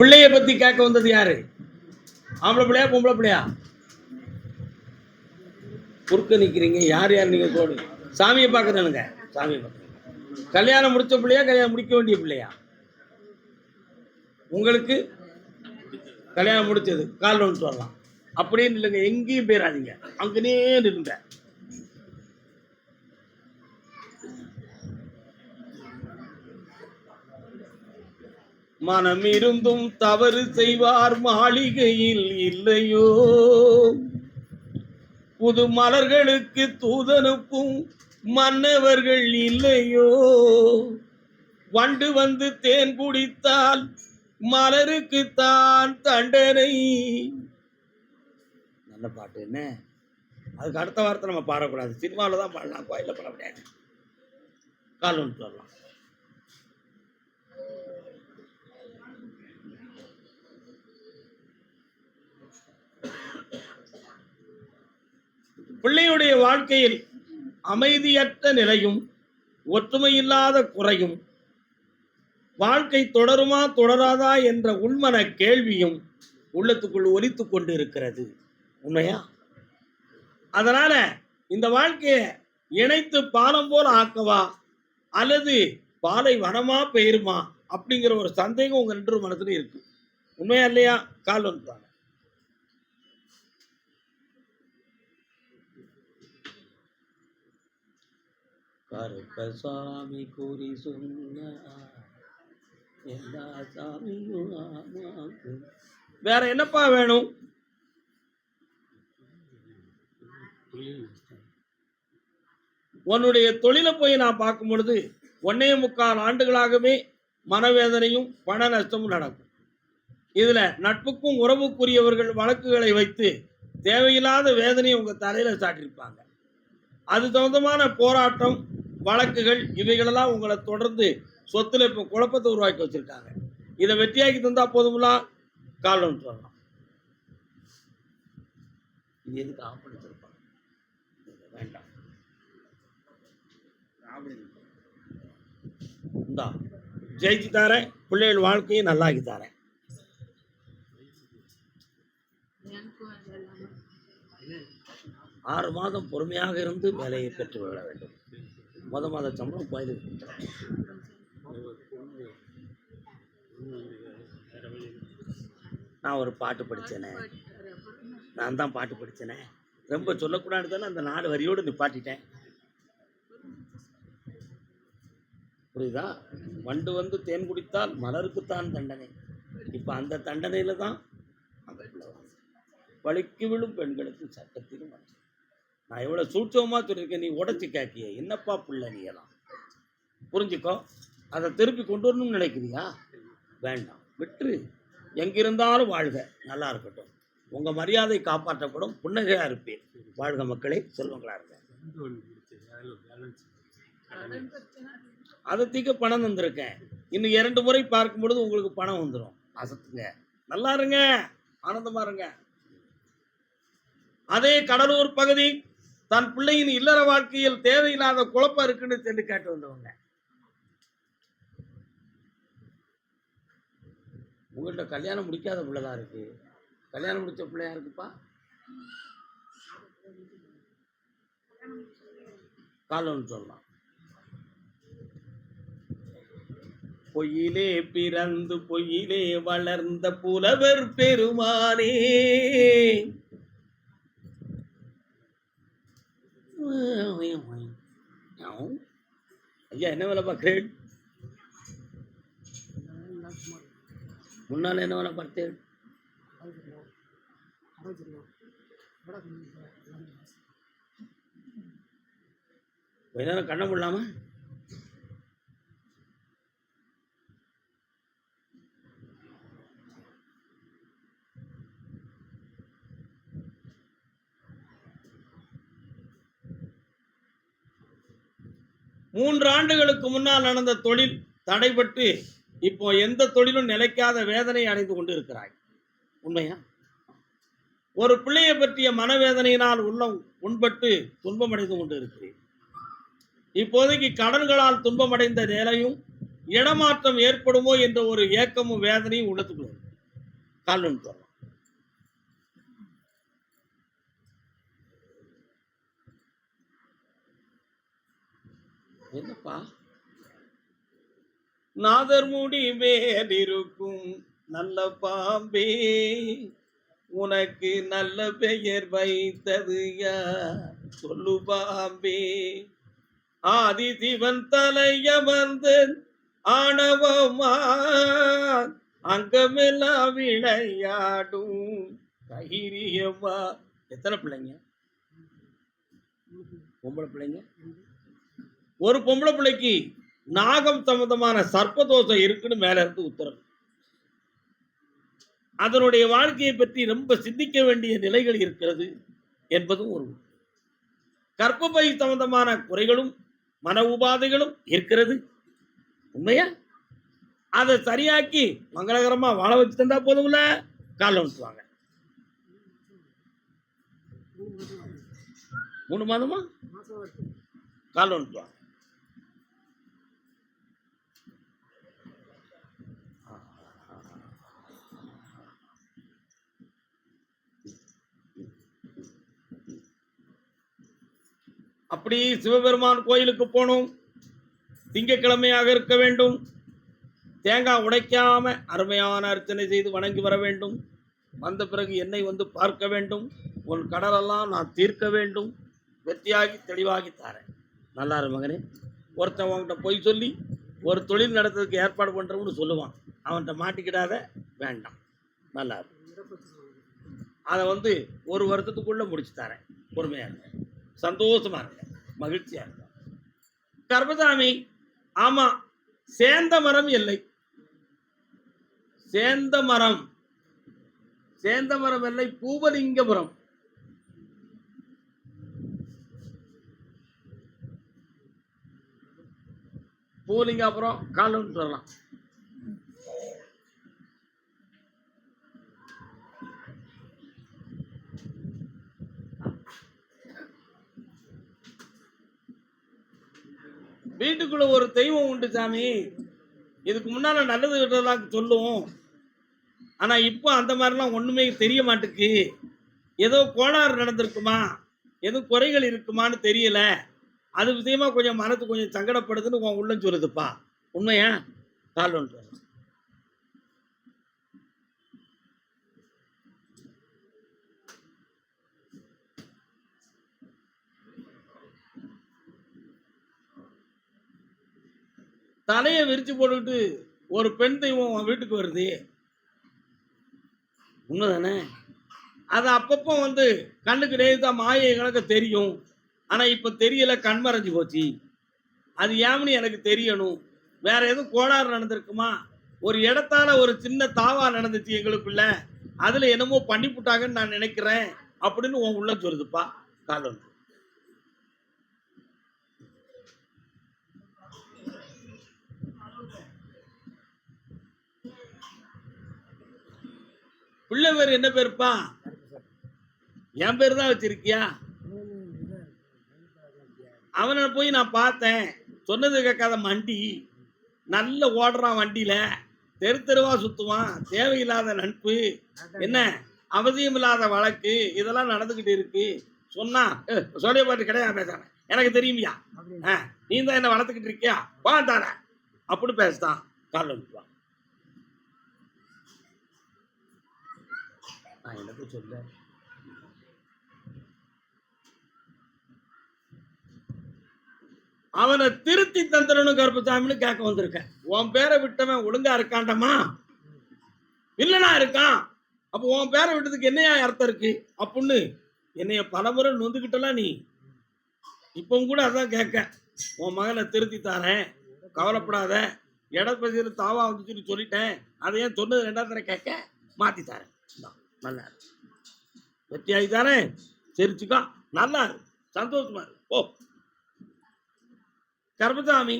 பிள்ளைய பத்தி கேட்க வந்தது யாரு? ஆம்பளை பிள்ளையா பொம்பளை பிள்ளையா? குறுக்க நிக்கிறீங்க. யார் யார் நீங்க சொல்லுங்க. சாமியை பார்க்கறேனுங்க. சாமியை பார்க்கறேன். கல்யாணம் முடிச்ச பிள்ளையா கல்யாணம் முடிக்க வேண்டிய பிள்ளையா? உங்களுக்கு கல்யாணம் முடிச்சது கால் வந்துட்டு வரலாம் அப்படின்னு இல்லைங்க. எங்கேயும் போயிடாதீங்க. அங்கனே இருங்க. மனம் இருந்தும் தவறு செய்வார் மாளிகையில் இல்லையோ, புது மலர்களுக்கு தூதனுப்பும் மன்னவர்கள் இல்லையோ, வண்டு வந்து தேன் குடித்தால் மலருக்கு தான் தண்டனை. நல்ல பாட்டு என்ன? அதுக்கு அடுத்த வாரத்தை நம்ம பாடக்கூடாது. சினிமாவில் தான் பாடலாம், கோயிலில் பாட முடியாது. கால் வந்துட்டு வரலாம். பிள்ளையுடைய வாழ்க்கையில் அமைதியற்ற நிலையும் ஒற்றுமையில்லாத குறையும், வாழ்க்கை தொடருமா தொடராதா என்ற உள்மன கேள்வியும் உள்ளத்துக்குள் ஒலித்துக் கொண்டு இருக்கிறது. உண்மையா? அதனால இந்த வாழ்க்கையை இணைத்து பாலம் போல ஆக்கவா அல்லது பாலை வனமா பெயருமா அப்படிங்கிற ஒரு சந்தேகம் உங்க ரெண்டு மனசுல இருக்கு. உண்மையா இல்லையா? கால் வந்துட்டாங்க. கருப்பசாமி கூறி சொன்ன எல்லா சாமியும் வேற என்னப்பா வேணும்? உன்னுடைய தொழிலை போய் நான் பார்க்கும் பொழுது 1.25 ஆண்டுகளாகவே மனவேதனையும் பண நஷ்டமும் நடக்கும். இதுல நட்புக்கும் உறவுக்குரியவர்கள் வழக்குகளை வைத்து தேவையில்லாத வேதனையை உங்க தலையில சாட்டியிருப்பாங்க. அது தகுந்தமான போராட்டம் வழக்குகள் இவைகளெல்லாம் உங்களை தொடர்ந்து சொத்துல இப்போ குழப்பத்தை உருவாக்கி வச்சிருக்காங்க. இதை வெற்றியாக்கி தந்தா போதுங்களா? கால் ஒன்று சொல்லலாம். இது எதுக்கு ஆப்படிச்சிருப்பாங்க? வேண்டாம். இந்தா ஜெயிச்சு தரேன், பிள்ளைகள் வாழ்க்கையை நல்லாக்கி தரேன். ஆறு மாதம் பொறுமையாக இருந்து வேலையை பெற்று விட வேண்டும். மாத சம்பளம் கோயிலுக்கு. நான் ஒரு பாட்டு படித்தேனே, நான் தான் பாட்டு படித்தேனே, ரொம்ப சொல்லக்கூடாது தானே அந்த 4 வரியோடு நிப்பாட்டிட்டேன். புரியுதா? வண்டு வந்து தேன் குடித்தால் மலருக்குத்தான் தண்டனை. இப்போ அந்த தண்டனையில தான் வலிக்கு விழும் பெண்களுக்கு சட்டத்திலும் வந்து. நான் எவ்வளோ சூட்சமாக சொல்லியிருக்கேன், நீ உடச்சி கேட்கிய. என்னப்பா புள்ள நீ எல்லாம் புரிஞ்சுக்கோ. அதை திருப்பி கொண்டு வரணும்னு நினைக்கிறியா? வேண்டாம், விட்டுரு. எங்கிருந்தாலும் வாழ்க, நல்லா இருக்கட்டும். உங்கள் மரியாதை காப்பாற்றப்படும், புன்னகையாக இருப்பேன். வாழ்க மக்களே, செல்வங்களா இருங்க. அதை தீக்க பணம் தந்திருக்கேன். இன்னும் 2 முறை பார்க்கும் பொழுது உங்களுக்கு பணம் வந்துடும். அசத்துங்க, நல்லா இருங்க, ஆனந்தமா இருங்க. அதே கடலூர் பகுதி தன் பிள்ளையின் இல்லற வாழ்க்கையில் தேவையில்லாத குழப்பம் இருக்குன்னு சென்று கேட்டு வந்தவங்க. உங்கள்கிட்ட கல்யாணம் முடிக்காத பிள்ளைதான் இருக்கு, கல்யாணம் முடிச்ச பிள்ளையா இருக்குப்பா? காலம்னு சொல்லலாம். பொய்யிலே பிறந்து பொய்யிலே வளர்ந்த புலவர் பெருமானே, ஐயா என்ன வேலை பார்க்கிறேன்? முன்னால என்ன வேலை பார்த்தேன்? கண்ண முடியலாம மூன்று ஆண்டுகளுக்கு முன்னால் நடந்த தொழில் தடைபட்டு இப்போ எந்த தொழிலும் நிலைக்காத வேதனை அடைந்து கொண்டு இருக்கிறாய். உண்மையா? ஒரு பிள்ளையை பற்றிய மனவேதனையினால் உள்ளம் உண்பட்டு துன்பமடைந்து கொண்டு இருக்கிறேன். இப்போதைக்கு கடன்களால் துன்பமடைந்த நிலையும் இடமாற்றம் ஏற்படுமோ என்ற ஒரு ஏக்கமும் வேதனையும் உள்ளத்துக்குள்ள. கால் ஒன்று வரலாம். என்னப்பா நாதர் முடி மேல் இருக்கும் நல்ல பாம்பே, உனக்கு நல்ல பெயர் வைத்தது யார் சொல்லு பாம்பே. ஆதி சிவன் தலையமர்ந்து ஆணவமா அங்கமெல்லாம் விளையாடும் தைரியமா. எத்தனை பிள்ளைங்க? பொம்பளை பிள்ளைங்க. ஒரு பொம்பளை பிள்ளைக்கு நாகம் சம்பந்தமான சர்ப்பதோஷம் இருக்குன்னு மேல இருந்து உத்தரவு. அதனுடைய வாழ்க்கையை பற்றி ரொம்ப சிந்திக்க வேண்டிய நிலைகள் இருக்கிறது என்பதும் ஒரு. கர்ப்பப்பை சம்பந்தமான குறைகளும் மன உபாதைகளும் இருக்கிறது உண்மையா. அதை சரியாக்கி மங்களகரமா வாழ வச்சு தந்தா போதும்ல. கால விட்டுவாங்க. 3 மாதமா கால விட்டுவாங்க. அப்படி சிவபெருமான் கோயிலுக்கு போகணும். திங்கக்கிழமையாக இருக்க வேண்டும். தேங்காய் உடைக்காம அருமையான அர்ச்சனை செய்து வணங்கி வர வேண்டும். வந்த பிறகு என்னை வந்து பார்க்க வேண்டும். உன் கடலெல்லாம் நான் தீர்க்க வேண்டும். வெற்றியாகி தெளிவாகி தாரேன். நல்லா இரு மகனே. ஒருத்தன் உன்கிட்ட போய் சொல்லி ஒரு தொழில் நடத்துறதுக்கு ஏற்பாடு பண்ணுறவன்னு சொல்லுவான். அவன்கிட்ட மாட்டிக்கிடாத, வேண்டாம். நல்லா இருக்கு. அதை வந்து 1 வருஷத்துக்குள்ள முடிச்சு தரேன். பொறுமையா இருங்க, சந்தோஷமா இருங்க, மகிழ்ச்சியா இருங்க. கர்மசாமி, ஆமா, சேந்த மரம் இல்லை. சேந்த மரம், சேந்த மரம் இல்லை, பூவலிங்கபுரம். பூலிங்காபுரம் காலம் சொல்லலாம். வீட்டுக்குள்ள ஒரு தெய்வம் உண்டு சாமி. இதுக்கு முன்னால நல்லது விட்டதாக சொல்லுவோம். ஆனா இப்போ அந்த மாதிரிலாம் ஒண்ணுமே தெரிய மாட்டுக்கு. ஏதோ கோளாறு நடந்திருக்குமா, எதுவும் குறைகள் இருக்குமான்னு தெரியல. அது விஷயமா கொஞ்சம் மனசு கொஞ்சம் சங்கடப்படுதுன்னு உன் உள்ளம் சொல்லுதுப்பா. உண்மையா? கால் ஒன்று. தலையை விரிச்சு போட்டுக்கிட்டு ஒரு பெண் தெய்வம் வீட்டுக்கு வருது, உண்மைதானே? அது அப்பப்போ வந்து கண்ணுக்கு நேர்தா மாயை கணக்க தெரியும். ஆனா இப்ப தெரியல, கண் மறைஞ்சு போச்சு. அது ஏன்னு எனக்கு தெரியணும். வேற எதுவும் கோளாறு நடந்திருக்குமா? ஒரு இடத்தால ஒரு சின்ன தாவா நடந்துச்சு எங்களுக்குள்ள, அதுல என்னமோ பண்ணிவிட்டாங்கன்னு நான் நினைக்கிறேன் அப்படின்னு உன் உள்ள சொல்லுதுப்பா. காலம் பிள்ளை பேர் என்ன பேருப்பா? என் பேரு தான் வச்சிருக்கியா? அவனை போய் நான் பார்த்தேன். சொன்னது கேட்காத மண்டி, நல்ல ஓடுறான் வண்டியில, தெரு தெருவா சுத்துவான். தேவையில்லாத நட்பு, என்ன அவசியம் இல்லாத வழக்கு, இதெல்லாம் நடந்துகிட்டு இருக்கு. சொன்னா சொல்லிய பாட்டு கிடையாது பேசுறேன், எனக்கு தெரியுமியா, நீ தான் என்ன வளர்த்துக்கிட்டு இருக்கியா, வாண்டான அப்படி பேசுதான். கால் வந்துவான். நான் எனக்கு சொல்ல, அவனை திருத்தி தந்திரனும் கருப்பசாமின்னு கேட்க வந்திருக்கேன். உன் பேரை விட்டவன் ஒழுங்கா இருக்காண்டமா, இல்லனா இருக்கான். அப்போ உன் பேரை விட்டதுக்கு என்னையா அர்த்தம் இருக்கு அப்படின்னு என்னைய பலமுறை நொந்துக்கிட்டலாம் நீ. இப்பவும் கூட அதான் கேட்க, உன் மகனை திருத்தி தாரேன், கவலைப்படாத, இடப்பதியில் தாவா வந்துச்சுன்னு சொல்லிட்டேன், அதை ஏன் சொன்னது 2ஆம் தடவை கேட்க, மாத்தி தாரேன். நல்லா வெற்றியாகி தாரேன், சிரிச்சுக்கா, நல்லா இரு, சந்தோஷமா இரு. ஓ கர்மசாமி,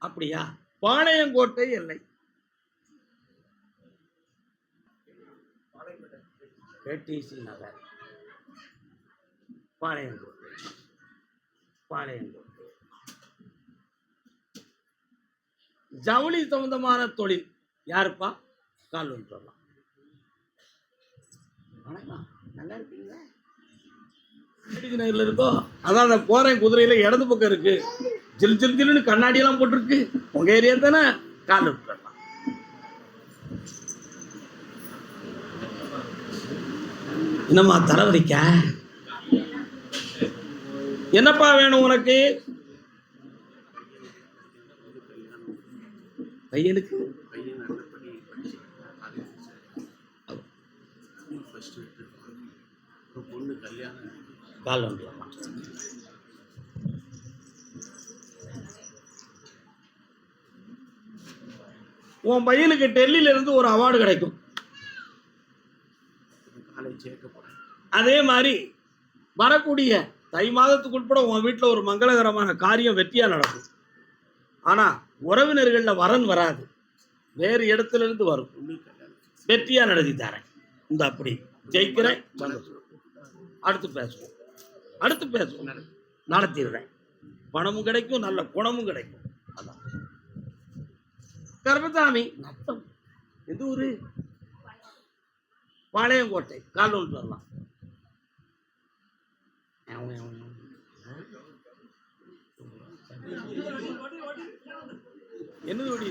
அப்படியா? பாளையங்கோட்டை எல்லை, கேடிசி நகர், பாளையங்கோட்டை. பாளையங்கோட்டை ஜவுளி சம்பந்தமான தொழில் யாருப்பா? கால் ஒன்று சொல்லலாம். நல்லா இருக்கீங்களா? நகர்ல இருக்கோ அதான் அந்த போறேன் குதிரையில இடது பக்கம் இருக்கு. ஜில் ஜில் ஜில்னு கண்ணாடி எல்லாம் போட்டிருக்கு. உங்க ஏரியா தானே? கால் விட்டுறலாம். என்னம்மா தரவரிக்க? என்னப்பா வேணும் உனக்கு? பையனுக்கு கால் வந்துடலாமா? உன் பையனுக்கு டெல்லியில இருந்து ஒரு அவார்டு கிடைக்கும். அதே மாதிரி வரக்கூடிய தை மாதத்துக்கு உட்பட உன் வீட்டில் ஒரு மங்களகரமான காரியம் வெற்றியா நடக்கும். ஆனா உறவினர்கள்ல வரன் வராது, வேறு இடத்துல இருந்து வரும். வெற்றியா நடத்தி தரேன். இந்த அப்படி ஜெயிக்கிறேன். அடுத்து பேசுவோம். நடத்திடுறேன். பணமும் கிடைக்கும், நல்ல குணமும் கிடைக்கும். அதான் கர்மசாமி நத்தம். எந்த ஊரு? பாளையங்கோட்டை. கால் ஒன்று வரலாம். என்னது ஓடி?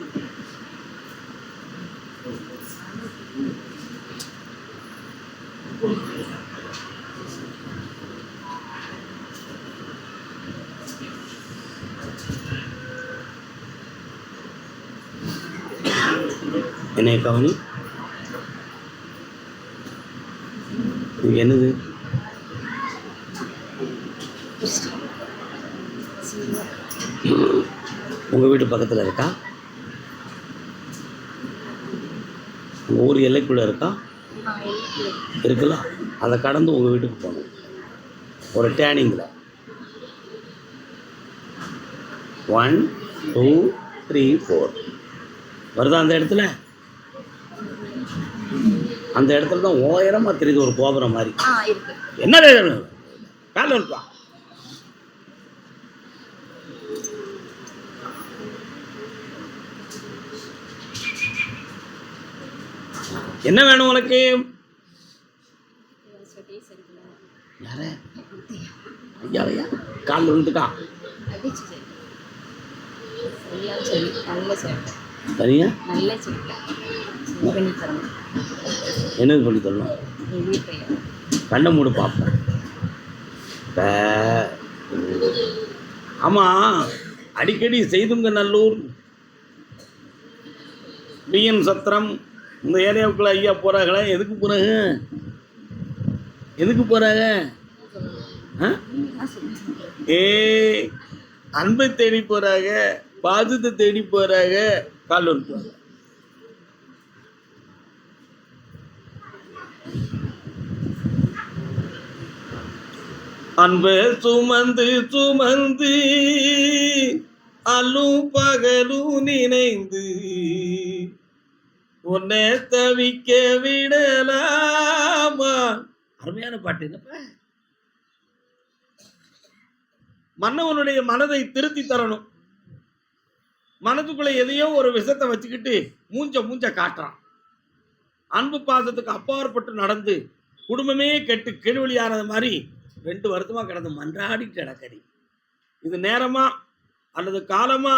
என்ன கவனி? என்னது? உங்க வீட்டு பக்கத்தில் இருக்கா? உங்க ஊர் எல்லைக்குள்ள இருக்கா? இருக்குல்ல, அதை கடந்து உங்க வீட்டுக்கு போகணும். ஒரு டேனிங்கில் 1 2 3 4 வருதா? அந்த இடத்துல தான் உயரமா தெரியுது ஒரு கோபுரம் மாதிரி. என்ன கால இருக்கா? என்ன வேணும் உனக்கு? ஐயா கால் வந்துட்டா சரியா? என்னது பண்ணி தரணும்? கண்ணை மூடு பார்ப்பேன். ஆமா, அடிக்கடி செய்துங்க நல்லூர், பிஎன் சத்திரம் இந்த ஏரியாவுக்குள்ள ஐயா போறாங்களே. எதுக்கு போறாங்க? அன்பை தேடி போறாங்க, பாதத்தை தேடி போறாங்க. கால் வந்து அன்பு சுமந்து அல்லும் பகலும் நினைந்து உன்னை தவிக்க விடலாமா. அருமையான பாட்டு. என்னப்ப மன்னவனுடைய மனதை திருத்தி தரணும். மனதுக்குள்ள எதையோ ஒரு விஷத்தை வச்சுக்கிட்டு மூஞ்ச காட்டுறான். அன்பு பாசத்துக்கு அப்பாற்பட்டு நடந்து குடும்பமே கெட்டு கெடுவழியானது மாதிரி 2 வருஷமா கிடந்து மன்றாடி கிடக்கடி. இது நேரமா அல்லது காலமா,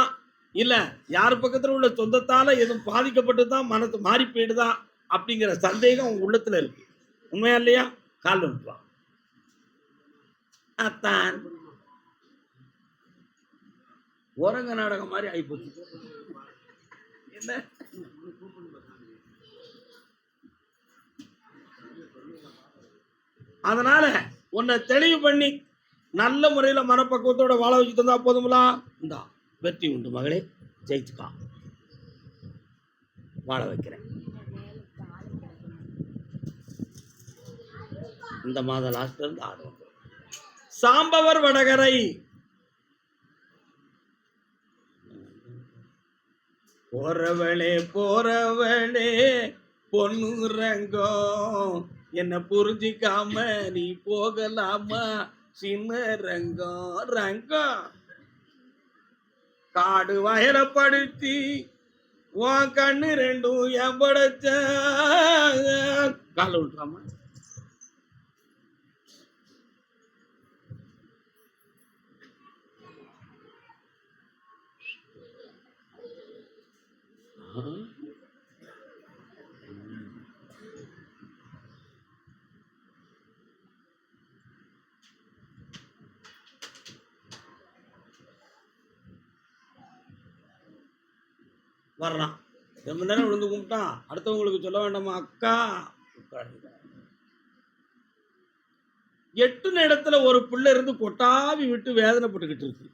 இல்ல யார் பக்கத்துல உள்ள சொந்தத்தால எதுவும் பாதிக்கப்பட்டு தான் மனசு மாறி போயிடுதா அப்படிங்கிற சந்தேகம் உங்க உள்ளத்துல இருக்கு. உண்மையா இல்லையா? கால் வந்துப்பான். அத்தான் ஓரங்க நாடகம் மாதிரி ஆயிப்போச்சு. என்ன அதனால உன்னை தெளிவு பண்ணி நல்ல முறையில் மனப்பக்குவத்தோட வாழ வச்சுட்டு இருந்தா போதுங்களா? இந்த வெற்றி உண்டு மகளே, ஜெயிச்சுக்கா. வாழ வைக்கிறேன். இந்த மாதம் லாஸ்ட்ல இருந்து ஆடும். சாம்பவர் வடகரை போறவளே பொண்ணு ரங்கம், என்ன புரிஞ்சிக்காம நீ போகலாமா சின்ன ரங்கம். காடு வயலப்படுத்தி உன் கண்ணு 2 என் படைச்ச. கால விட்டுறாமா? வர்றான். ரொம்ப நேரம் விழுந்து கும்பிட்டான். அடுத்தவங்களுக்கு சொல்ல வேண்டாமா, அக்கா 8 இடத்துல ஒரு பிள்ளை இருந்து கொட்டாவி விட்டு வேதனைப்பட்டுக்கிட்டு இருக்கு.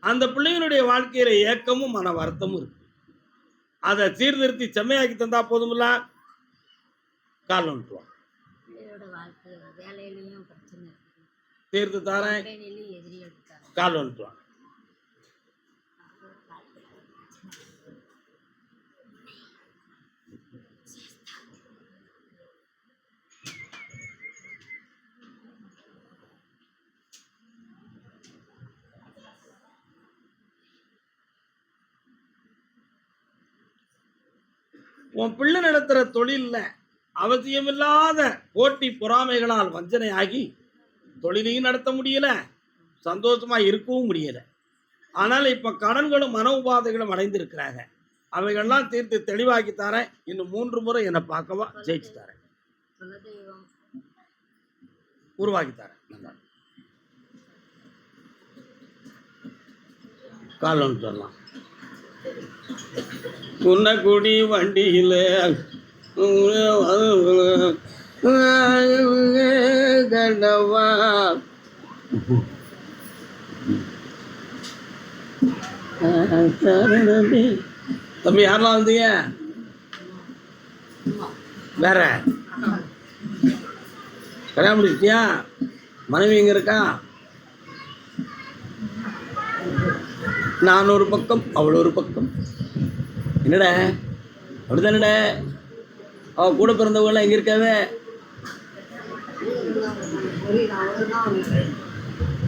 அந்த பிள்ளைகளுடைய வாழ்க்கையில ஏக்கமும் மன வருத்தமும் இருக்கு. அதை சீர்திருத்தி செம்மையாக்கி தந்தா போதுமில்ல, கால் வந்துட்டுவான். தீர்த்து தாரேன், கால் வந்துட்டுவான். உன் பிள்ளை நடத்துற தொழில்ல அவசியமில்லாத போட்டி பொறாமைகளால் வஞ்சனை ஆகி தொழிலையும் நடத்த முடியல, சந்தோஷமா இருக்கவும் முடியல. ஆனால் இப்ப கடன்களும் மன உபாதைகளும் அடைந்திருக்கிறாங்க. அவைகள்லாம் தீர்த்து தெளிவாக்கி தரேன். இன்னும் 3 முறை என்னை பார்க்கவா, ஜெயிச்சு தரேன், உருவாக்கி தரேன். நல்லா கால் ஒன்று சொல்லலாம். குன்னக்குடி வண்டியில் கண்டவா தம்பி, யாரெல்லாம் வந்தீங்க? வேற கல்யாணம் முடிச்சிட்டியா? மனைவி எங்க இருக்கா? நான் ஒரு பக்கம், அவள் ஒரு பக்கம். என்னடா அப்படிதானடா? அவ கூட பிறந்தவங்களாம் எங்க இருக்காவே?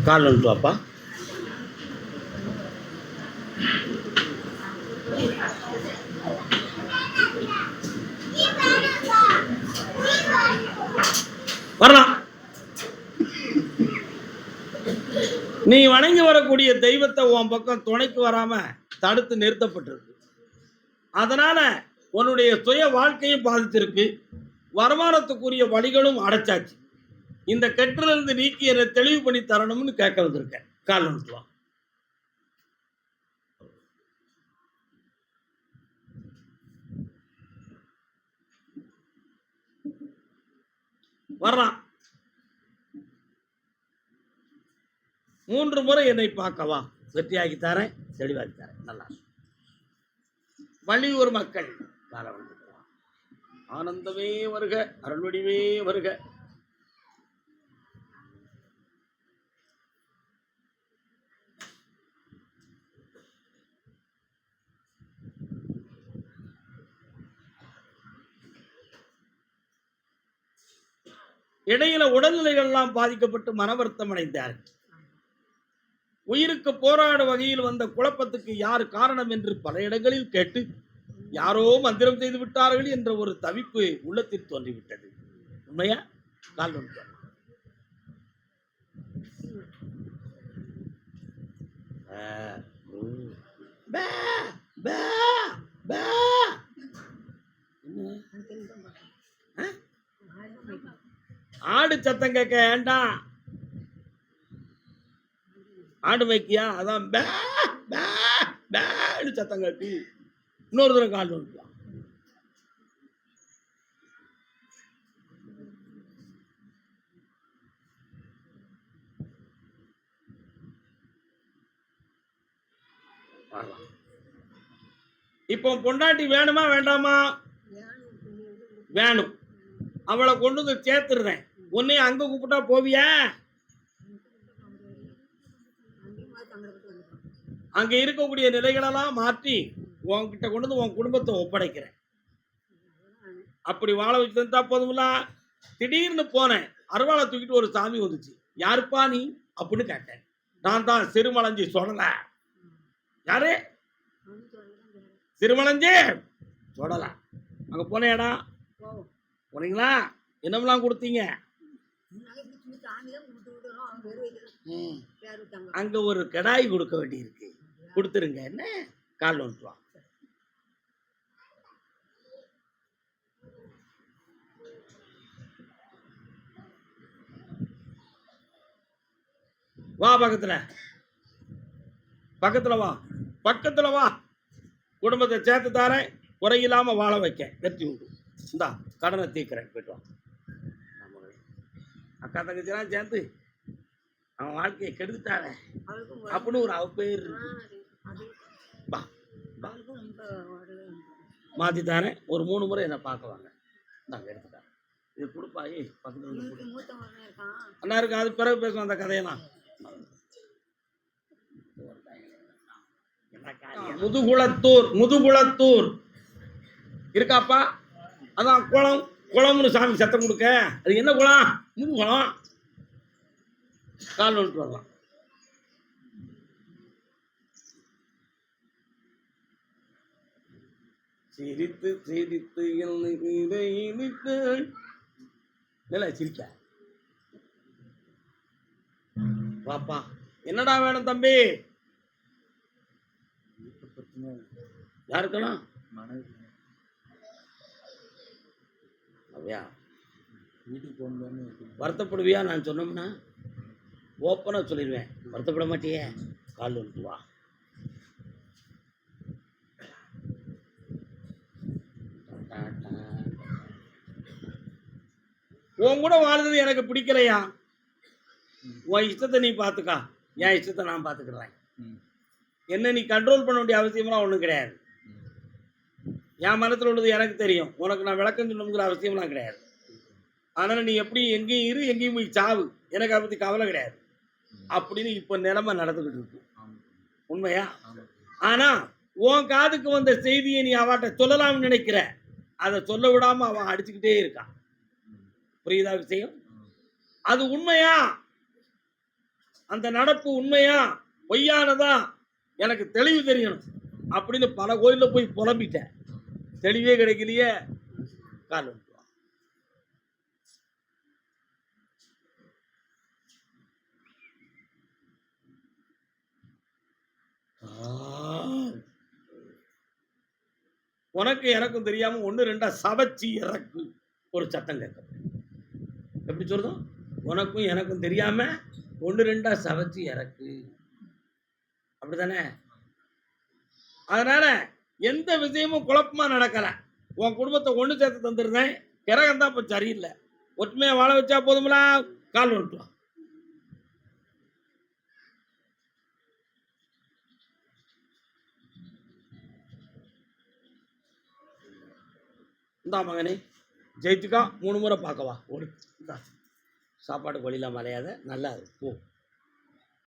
கால் வந்துட்டுவாப்பா. வரலாம். நீ வணங்கி வரக்கூடிய தெய்வத்தை உன் பக்கம் துணைக்கு வராம தடுத்து நிறுத்தப்பட்டிருக்கு. அதனால உன்னுடைய சுய வாழ்க்கையும் பாதித்திருக்கு, வருமானத்துக்குரிய வழிகளும் அடைச்சாச்சு. இந்த கெட்டிலிருந்து நீக்கி என்னை தெளிவு பண்ணி தரணும்னு கேட்க வந்திருக்கேன். கால் வந்துட்டுவான். வர்றான். 3 முறை என்னை பார்க்கவா, வெற்றியாக்கி தரேன், தெளிவாக்கி தரேன். நல்லா வள்ளியூர் மக்கள் கால வந்துடுவான். ஆனந்தமே வருக, அருள்வடிவே வருக. இடையில உடல்நிலைகள்லாம் பாதிக்கப்பட்டு மனவருத்தம் அடைந்தார்கள். உயிருக்கு போராட வகையில் வந்த குழப்பத்துக்கு யார் காரணம் என்று பல இடங்களில் கேட்டு யாரோ மந்திரம் செய்து விட்டார்கள் என்ற ஒரு தவிப்பு உள்ளத்தில் தோன்றிவிட்டது. உண்மையா? கால் வந்து ஆடு சத்தம் கேட்க ஏண்டா? ஆடு வைக்கியா? அதான் சத்தம் கேட்டு இன்னொரு தடவை கால் வந்துக்கலாம். இப்போ பொண்டாட்டி வேணுமா வேண்டாமா? வேணும். அவளை கொண்டு வந்து சேர்த்துடுறேன். உன்னைய அங்க கூப்பிட்டா போவியா? அங்க இருக்கக்கூடிய நிலைகளெல்லாம் மாற்றி உன்கிட்ட கொண்டு வந்து உன் குடும்பத்தை ஒப்படைக்கிறேன். அப்படி வாழ வச்சு தந்தா போதுங்களா? திடீர்னு போனேன், அருவாளை தூக்கிட்டு ஒரு சாமி வந்துச்சு. யாருப்பா நீ அப்படின்னு கேட்டேன். நான் தான் சிறுமலஞ்சி சொல்லல. யாரு? சிறுமலஞ்சி சொல்லல. அங்க போனேடா, போனீங்களா? என்னமெல்லாம் கொடுத்தீங்க? அங்க ஒரு கடாய் கொடுக்க வேண்டி இருக்கு, கொடுத்துருங்க. என்ன கால் வந்துட்டு வா. வா பக்கத்துல பக்கத்துல வா பக்கத்துல வா. குடும்பத்தை சேர்த்து தாரேன், குறையில்லாம வாழ வைக்க, வெற்றி உண்டு. இந்தா கடனை தீர்க்கிறேன், போயிட்டு வா. அக்கா தங்கச்சிலாம் சேர்ந்து அவன் வாழ்க்கையை கெடுத்துட்டாங்க அப்படின்னு ஒரு அவ பேர் மாத்தி தானே. ஒரு 3 முறை என்னை பார்க்க வாங்க. நாங்கள் எடுத்துட்டாங்க. இது கொடுப்பாயே பக்கத்துல அண்ணா இருக்கு, அது பிறகு பேசுவோம் அந்த கதையெல்லாம். முதுகுளத்தூர் இருக்காப்பா, அதான் குளம். குளம்னு சாமி சத்தம் கொடுக்க, அது என்ன குளம்? முதுகுளம். கால் வந்துட்டு வரலாம். சிரித்து சிரித்து சிரிக்க வாப்பா. என்னடா வேணும் தம்பி? யாருக்கெல்லாம் வீட்டுக்கு போகணும்னு வருத்தப்படுவியா? நான் சொன்னோம்னா ஓப்பனா சொல்லிடுவேன். வருத்தப்பட மாட்டியே, கால் வந்துட்டு வா. உன் கூட வாழ்றது எனக்கு பிடிக்கலையா? உன் இஷ்டத்தை நீ பார்த்துக்கா, என் இஷ்டத்தை நான் பார்த்துக்கிறேன். என்ன நீ கண்ட்ரோல் பண்ண வேண்டிய அவசியம்லாம் ஒன்றும் கிடையாது. என் மனத்தில் உள்ளது எனக்கு தெரியும், உனக்கு நான் விளக்கம் சொல்லணுங்கிற அவசியம்லாம் கிடையாது. அதனால் நீ எப்படி எங்கேயும் இரு, எங்கேயும் போய் சாவு, எனக்கு அதை பற்றி கவலை கிடையாது அப்படின்னு இப்போ நிலைமை நடந்துக்கிட்டு இருக்கு. உண்மையா? ஆனால் உன் காதுக்கு வந்த செய்தியை நீ அவட்ட சொல்லலாம்னு நினைக்கிற, அதை சொல்ல விடாமல் அவன் அடிச்சுக்கிட்டே இருக்கான். புரியுதா விஷயம்? அது உண்மையா? அந்த நடப்பு உண்மையா பொய்யானதா எனக்கு தெளிவு தெரியணும் அப்படின்னு பல கோயிலில் போய் புலம்பிட்டேன். தெளிவே கிடைக்கலையே. கால் வந்துட்டு வா. உனக்கு எனக்கும் தெரியாம 1 2 சவச்சி இறக்கு ஒரு சத்தம் கேட்கும். எப்படி சொல்றோம்? உனக்கும் எனக்கும் தெரியாம 1 2 சவச்சி இறக்கு, அப்படித்தானே? அதனால எந்த விஷயமும் குழப்பமா நடக்கல. உன் குடும்பத்தை ஒண்ணு சேர்த்து தந்துருந்தேன். கிரகம் தான் இப்ப சரியில்லை. ஒற்றுமையா வாழ வச்சா போதுங்களா? கால் வந்துட்டு வா. இந்தா மகனே, ஜெயித்துக்கா 3 முறை பார்க்கவா. ஒரு சாப்பாடு வழியில மலையாத, நல்லா போ.